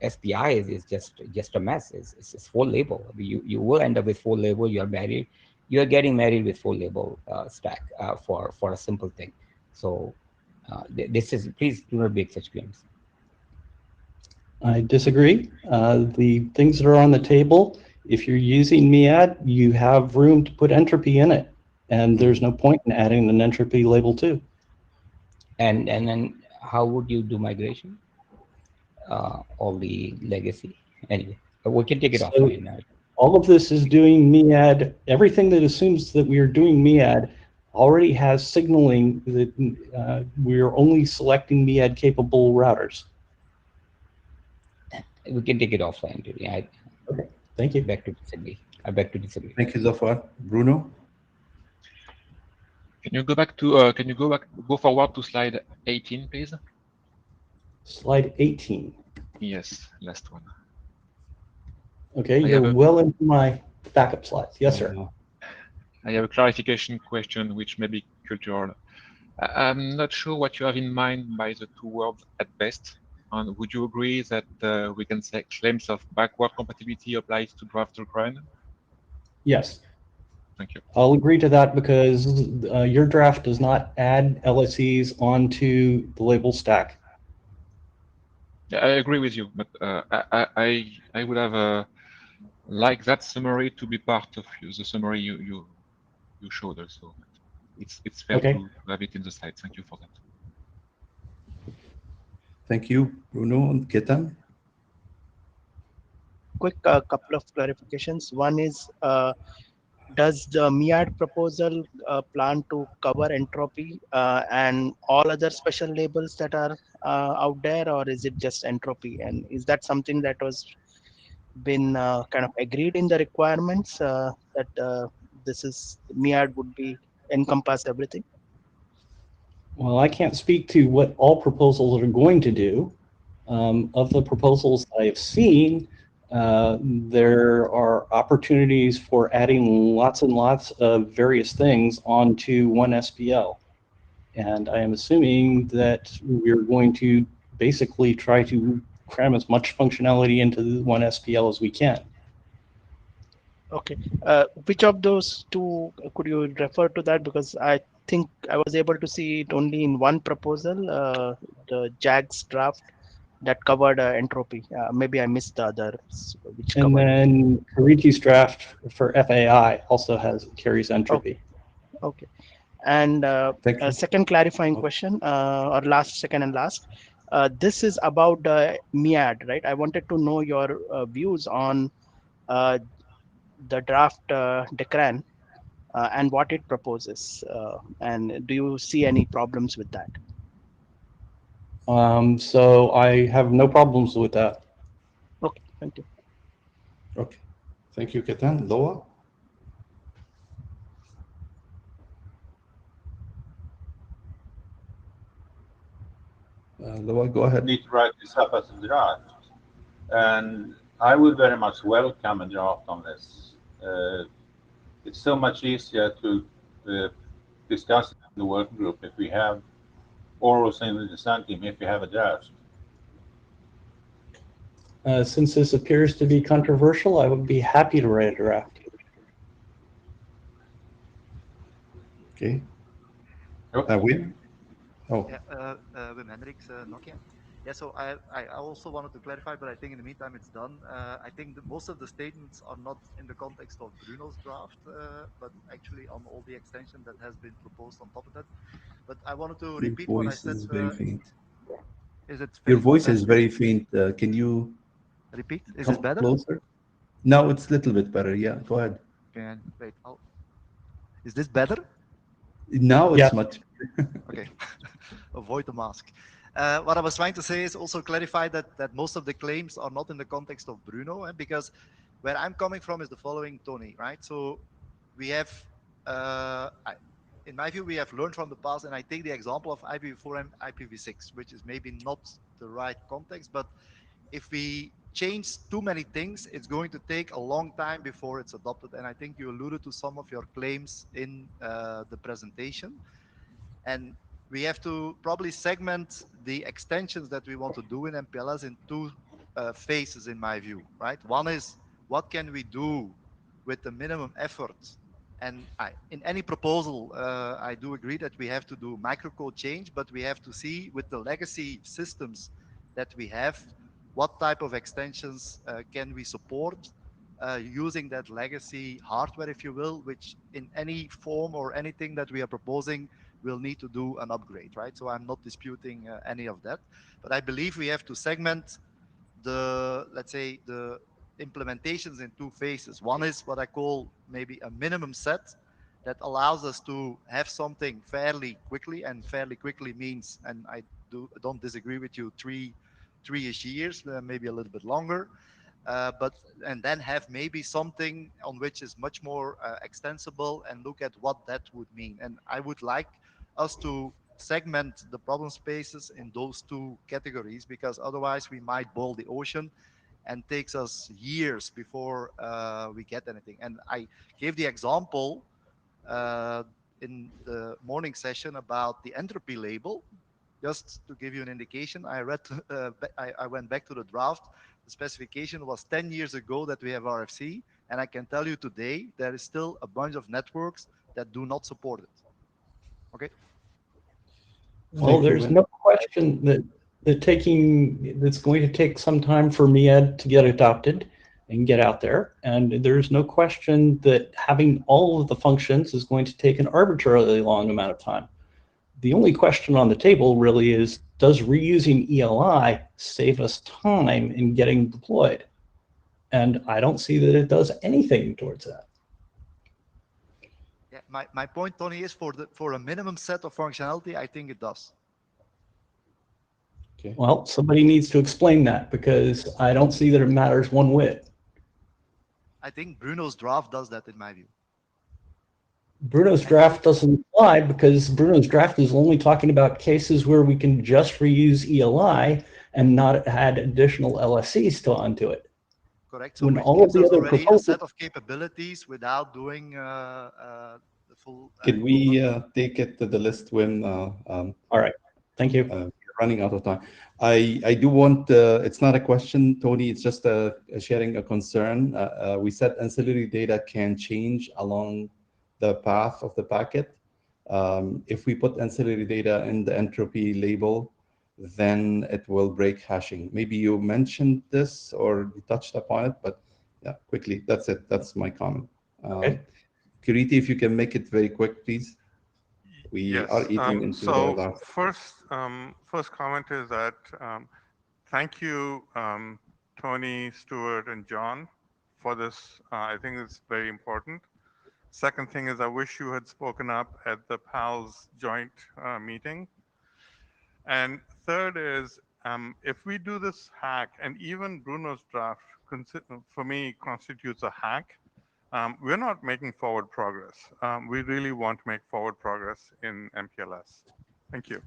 SPI is just a mess. It's 4 label. You will end up with 4 label. You are married. You are getting married with 4 label stack for a simple thing. So this is, please do not make such claims. I disagree. The things that are on the table, if you're using MEAD, you have room to put entropy in it, and there's no point in adding an entropy label too. And then how would you do migration? All the legacy. Anyway, we can take it offline now. All of this is doing MEAD. Everything that assumes that we are doing MEAD already has signaling that we are only selecting MEAD capable routers. We can take it offline today. Okay, thank you. I beg to disagree. Thank you, Zafar. Bruno? Can you go forward to slide 18, please? Slide 18. Yes, last one. Okay, you're well into my backup slides. Yes, sir. I have a clarification question, which may be cultural. I'm not sure what you have in mind by the 2 words at best. And would you agree that we can say claims of backward compatibility applies to draft requirement? Yes. Thank you. I'll agree to that because your draft does not add LSEs onto the label stack. Yeah, I agree with you, but I would have like that summary to be part of the summary you showed also. It's fair to have it in the slide. Thank you for that. Thank you, Bruno and Ketan. Quick couple of clarifications. One is, does the MEAD proposal plan to cover entropy and all other special labels that are out there, or is it just entropy? And is that something that was been kind of agreed in the requirements that this is MEAD would be encompass everything? Well, I can't speak to what all proposals are going to do. Of the proposals I have seen, there are opportunities for adding lots and lots of various things onto one SPL. And I am assuming that we're going to basically try to cram as much functionality into one SPL as we can. Okay. Which of those 2 could you refer to that? Because I think I was able to see it only in one proposal, the JAG's draft that covered entropy. Maybe I missed the others. And then Kariti's draft for FAI also carries entropy. Okay. And a second clarifying question, or second and last. This is about MEAD, right? I wanted to know your views on the draft DECRAN and what it proposes. And do you see any problems with that? So I have no problems with that. Okay, thank you. Okay, thank you, Ketan. Loa? Loa, go ahead. Need to write this up as a draft. And I would very much welcome a draft on this. It's so much easier to discuss it in the working group if we have, or also in the design team, if we have a draft. Since this appears to be controversial, I would be happy to write a draft. Okay. Okay. Wim? Oh, Yeah, Wim Hendricks, Nokia. Yeah, so I also wanted to clarify, but I think in the meantime it's done. I think most of the statements are not in the context of Bruno's draft, but actually on all the extension that has been proposed on top of that. But I wanted to your repeat what I voice said. is very faint. Is it Your faint? voice is very faint. Can you Repeat? Is come this better? closer? No, it's a little bit better. Yeah, go ahead. Okay, wait. Is this better? Now it's Yeah. much. Okay, avoid the mask. What I was trying to say is also clarify that most of the claims are not in the context of Bruno, because where I'm coming from is the following, Tony, right? So we have, in my view, we have learned from the past, and I take the example of IPv4 and IPv6, which is maybe not the right context, but if we change too many things, it's going to take a long time before it's adopted. And I think you alluded to some of your claims in the presentation. And we have to probably segment the extensions that we want to do in MPLS in two phases, in my view, right? One is, what can we do with the minimum effort? And in any proposal, I do agree that we have to do microcode change, but we have to see with the legacy systems that we have, what type of extensions can we support using that legacy hardware, if you will, which in any form or anything that we are proposing will need to do an upgrade, right? So I'm not disputing any of that, but I believe we have to segment the, let's say, the implementations in two phases. One is what I call maybe a minimum set that allows us to have something fairly quickly, and fairly quickly means, and I don't disagree with you, three-ish years, maybe a little bit longer. And then have maybe something on which is much more extensible, and look at what that would mean. And I would like us to segment the problem spaces in those two categories, because otherwise we might boil the ocean and takes us years before we get anything. And I gave the example in the morning session about the entropy label. Just to give you an indication, I went back to the draft. The specification was 10 years ago that we have RFC, and I can tell you today there is still a bunch of networks that do not support it. Okay. Well, there's no question that that's going to take some time for MEAD to get adopted and get out there. And there's no question that having all of the functions is going to take an arbitrarily long amount of time. The only question on the table really is, does reusing ELI save us time in getting deployed? And I don't see that it does anything towards that. Yeah, my point, Tony, is for a minimum set of functionality, I think it does. Okay. Well, somebody needs to explain that, because I don't see that it matters one whit. I think Bruno's draft does that, in my view. Bruno's draft doesn't apply, because Bruno's draft is only talking about cases where we can just reuse ELI and not add additional LSCs onto it. Correct. So When which all of gives the us other already a proposals, set of capabilities without doing the full. Can we take it to the list when? all right. Thank you. We're running out of time. I do want. It's not a question, Tony. It's just a sharing a concern. We said ancillary data can change along the path of the packet. If we put ancillary data in the entropy label, then it will break hashing. Maybe you mentioned this or you touched upon it, but yeah, quickly, that's it. That's my comment. Okay. Kiriti, if you can make it very quick, please. We Yes. are eating into the last. First comment is that thank you, Tony, Stuart, and John for this. I think it's very important. Second thing is I wish you had spoken up at the PALS joint meeting. And third is if we do this hack, and even Bruno's draft for me constitutes a hack, we're not making forward progress. We really want to make forward progress in MPLS. Thank you.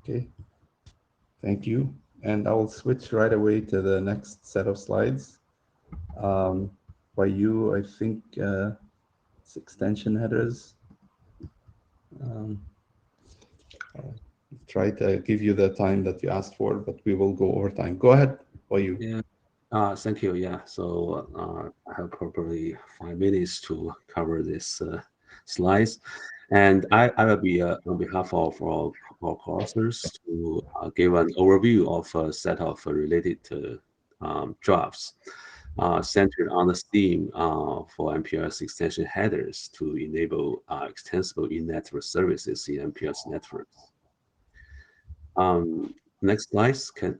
Okay. Thank you. And I will switch right away to the next set of slides. By you, I think it's extension headers. I'll try to give you the time that you asked for, but we will go over time. Go ahead, by you. Yeah. Thank you. Yeah. So I have probably 5 minutes to cover this slides, and I will be on behalf of our co-authors to give an overview of a set of related drafts centered on the theme for MPLS extension headers to enable extensible in-network services in MPLS networks. Next slides can.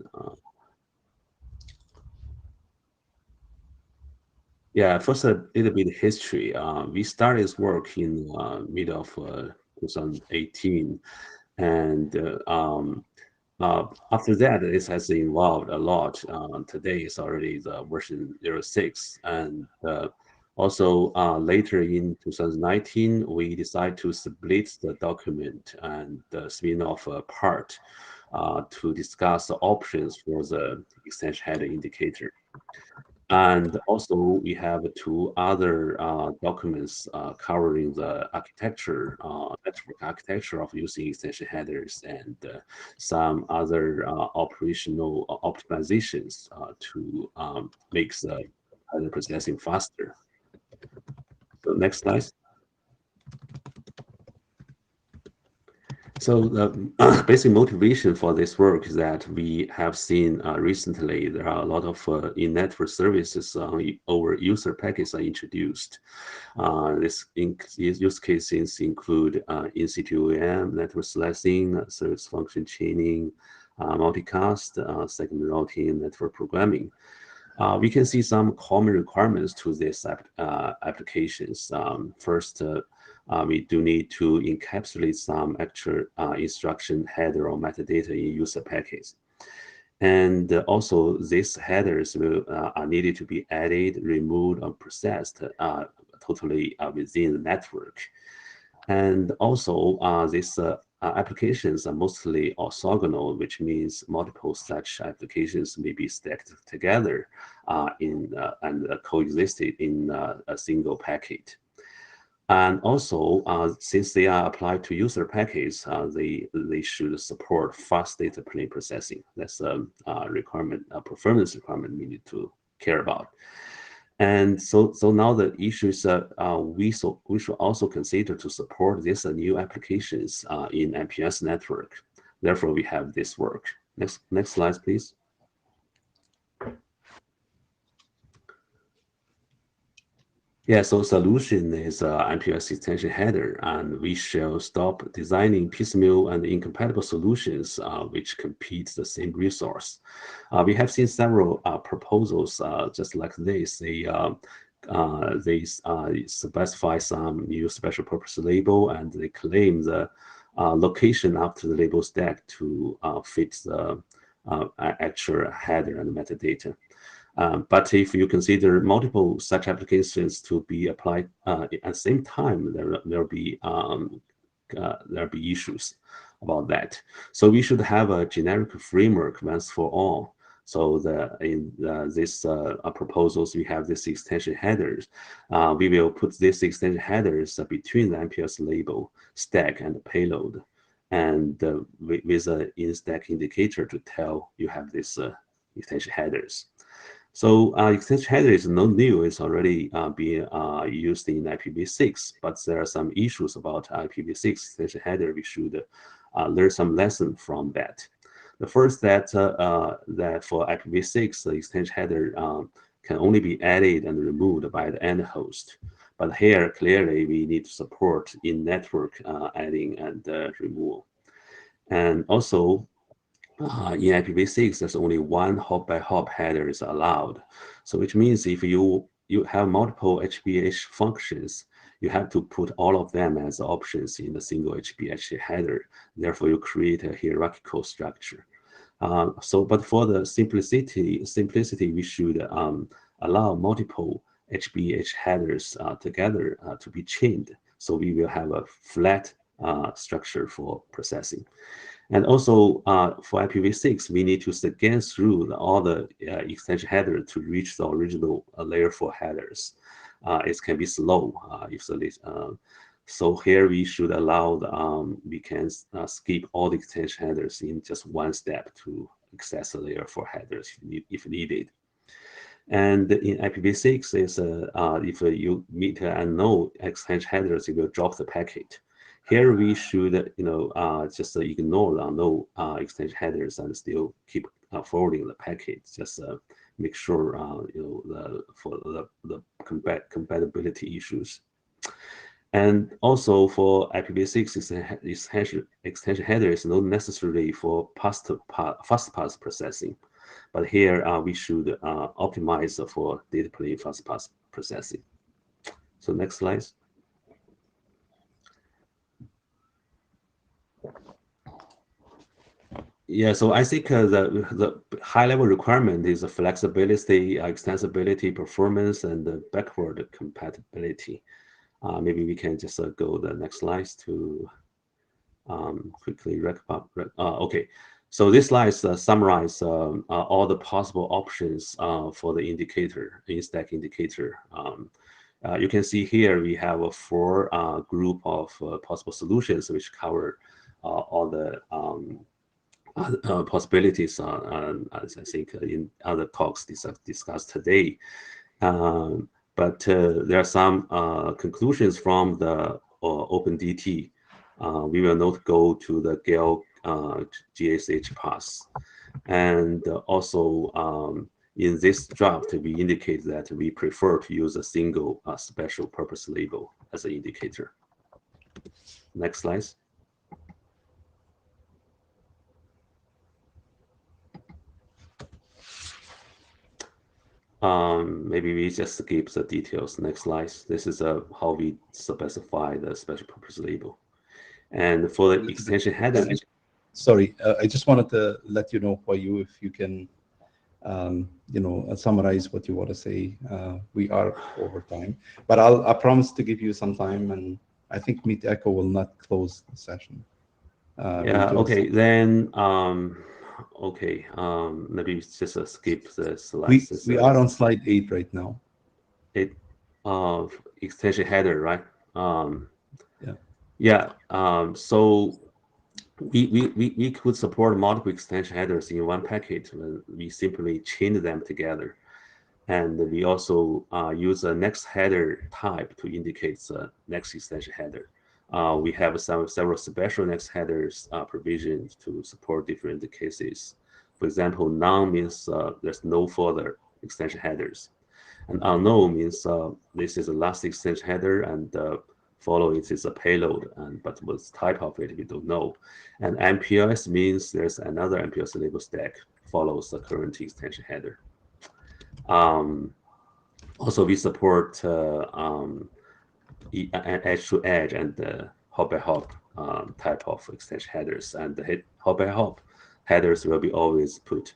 Yeah, first a little bit of history. We started this work in mid of 2018, and after that, it has evolved a lot. Today is already the version 06, and also later in 2019, we decided to split the document and spin off a part to discuss the options for the extension header indicator. And also we have 2 other documents covering the architecture, network architecture of using extension headers and some other operational optimizations to make the header processing faster. So next slide. So the basic motivation for this work is that we have seen recently there are a lot of in-network services over user packets are introduced. These use cases include in-situ OEM, network slicing, service function chaining, multicast, segment routing, network programming. We can see some common requirements to these applications. First, we do need to encapsulate some actual instruction header or metadata in user packets. And also these headers are needed to be added, removed, or processed totally within the network. And also these applications are mostly orthogonal, which means multiple such applications may be stacked together and coexisted in a single packet. And also, since they are applied to user packets, they should support fast data plane processing. That's a requirement, a performance requirement we need to care about. And so now the issue is we should also consider to support these new applications in MPLS network. Therefore, we have this work. Next slide, please. Yeah, so solution is MPLS extension header, and we shall stop designing piecemeal and incompatible solutions which compete the same resource. We have seen several proposals just like this. They specify some new special purpose label, and they claim the location after the label stack to fit the actual header and metadata. But if you consider multiple such applications to be applied at the same time, there'll be issues about that. So we should have a generic framework once for all. So in this proposals, we have this extension headers. We will put this extension headers between the MPLS label, stack, and the payload, and with an in-stack indicator to tell you have this extension headers. So extension header is not new. It's already being used in IPv6, but there are some issues about IPv6 extension header. We should learn some lesson from that. The first that for IPv6, the extension header can only be added and removed by the end host. But here, clearly, we need to support in-network adding and removal. And also, in IPv6, there's only one hop-by-hop header is allowed. So which means if you have multiple HBH functions, you have to put all of them as options in a single HBH header. Therefore, you create a hierarchical structure. But for the simplicity, we should allow multiple HBH headers together to be chained. So we will have a flat structure for processing. And also for IPv6, we need to scan through all the extension header to reach the original layer 4 headers. It can be slow if the so here we should allow we can skip all the extension headers in just one step to access the layer 4 headers if needed. And in IPv6 is if you meet unknown extension headers, it will drop the packet. Here we should just ignore the unknown extension headers and still keep forwarding the packet. Just make sure for the compatibility issues. And also for IPv6 extension header is not necessarily for fast pass processing, but here we should optimize for data plane fast pass processing. So next slide. Yeah, so I think the high-level requirement is the flexibility, extensibility, performance, and the backward compatibility. Maybe we can just go the next slides to quickly recap. Okay, so this slide summarize all the possible options for the indicator, in-stack indicator. You can see here we have a 4 group of possible solutions which cover all the possibilities, as I think in other talks discussed today. But there are some conclusions from the OpenDT. We will not go to the GALE GSH path. And also in this draft, we indicate that we prefer to use a single special purpose label as an indicator. Next slide. Maybe we just skip the details. Next slide. This is how we specify the special purpose label. And for the extension header. Sorry, I just wanted to let you know if you can, summarize what you want to say. We are over time, but I promise to give you some time, and I think Meet Echo will not close the session. Yeah. Okay. Then. Okay, maybe just skip the slides. We are on slide 8 right now. 8 extension header, right? Yeah. Yeah. So we could support multiple extension headers in one packet when we simply chain them together, and we also use a next header type to indicate the next extension header. We have several special next headers provisions to support different cases. For example, none means there's no further extension headers. And unknown means this is the last extension header, and follow it is a payload, but what type of it we don't know. And Mpls means there's another Mpls label stack follows the current extension header. Also, we support edge-to-edge and hop-by-hop type of extension headers, and the hop-by-hop headers will be always put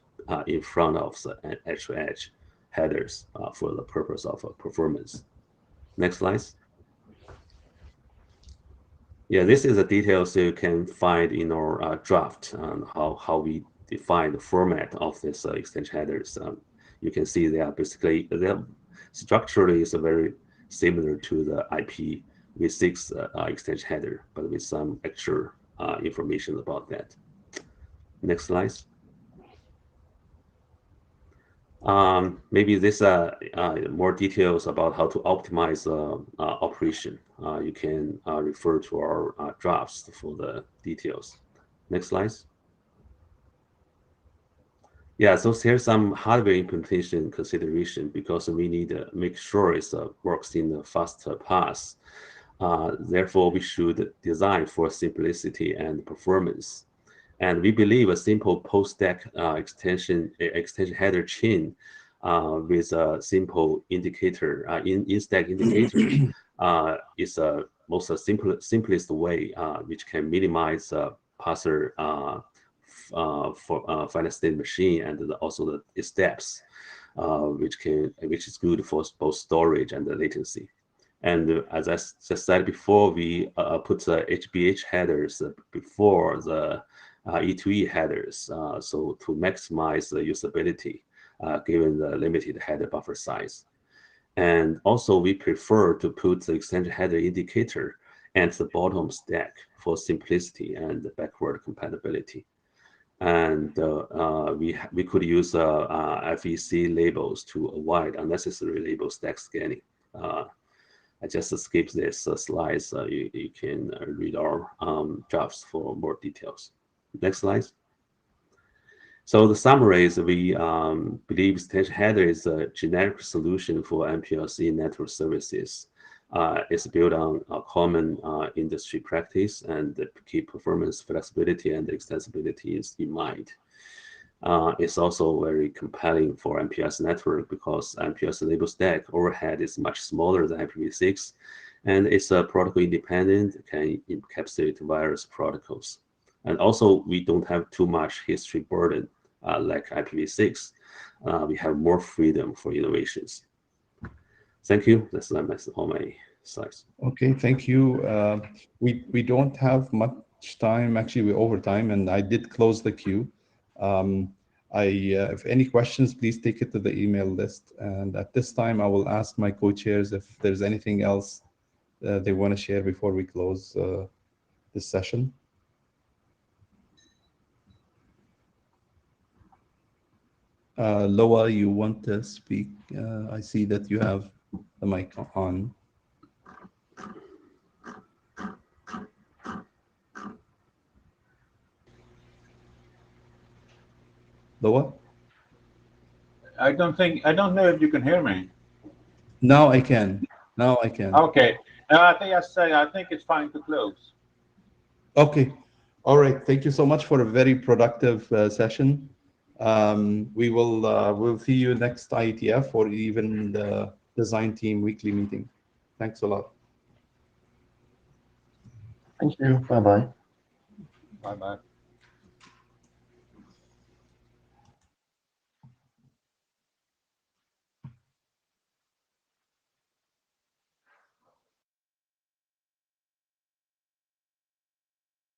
in front of the edge-to-edge headers for the purpose of performance. Next slide. Yeah, this is the details you can find in our draft on how we define the format of this extension headers. You can see they are basically, structurally is very similar to the IPv6 extension header, but with some extra information about that. Next slide. Maybe this more details about how to optimize operation. You can refer to our drafts for the details. Next slide. Yeah, so here's some hardware implementation consideration because we need to make sure it works in a faster path. Therefore, we should design for simplicity and performance. And we believe a simple post-stack extension header chain with a simple indicator, in-stack indicator, is the most simplest way which can minimize parser for final state machine and also the steps, which is good for both storage and the latency. And as I just said before, we put the HBH headers before the E2E headers, so to maximize the usability given the limited header buffer size. And also, we prefer to put the extension header indicator at the bottom stack for simplicity and backward compatibility. And we could use FEC labels to avoid unnecessary label stack scanning. I just skip this slides. You can read our drafts for more details. Next slide. So the summary is we believe extension header is a generic solution for MPLS network services. It's built on a common industry practice and keep performance, flexibility, and extensibility in mind. It's also very compelling for MPLS network because MPLS label stack overhead is much smaller than IPv6, and it's protocol independent, can encapsulate various protocols. And also, we don't have too much history burden like IPv6. We have more freedom for innovations. Thank you. That's all my slides. Okay, thank you. We don't have much time. Actually, we're over time, and I did close the queue. If any questions, please take it to the email list. And at this time, I will ask my co-chairs if there's anything else they want to share before we close this session. Loa, you want to speak? I see that you have the mic on. Loa? I don't know if you can hear me. Now I can. Now I can. Okay. I think it's fine to close. Okay. All right. Thank you so much for a very productive session. We'll see you next IETF or even the design team weekly meeting. Thanks a lot. Thank you. Bye-bye. Bye-bye.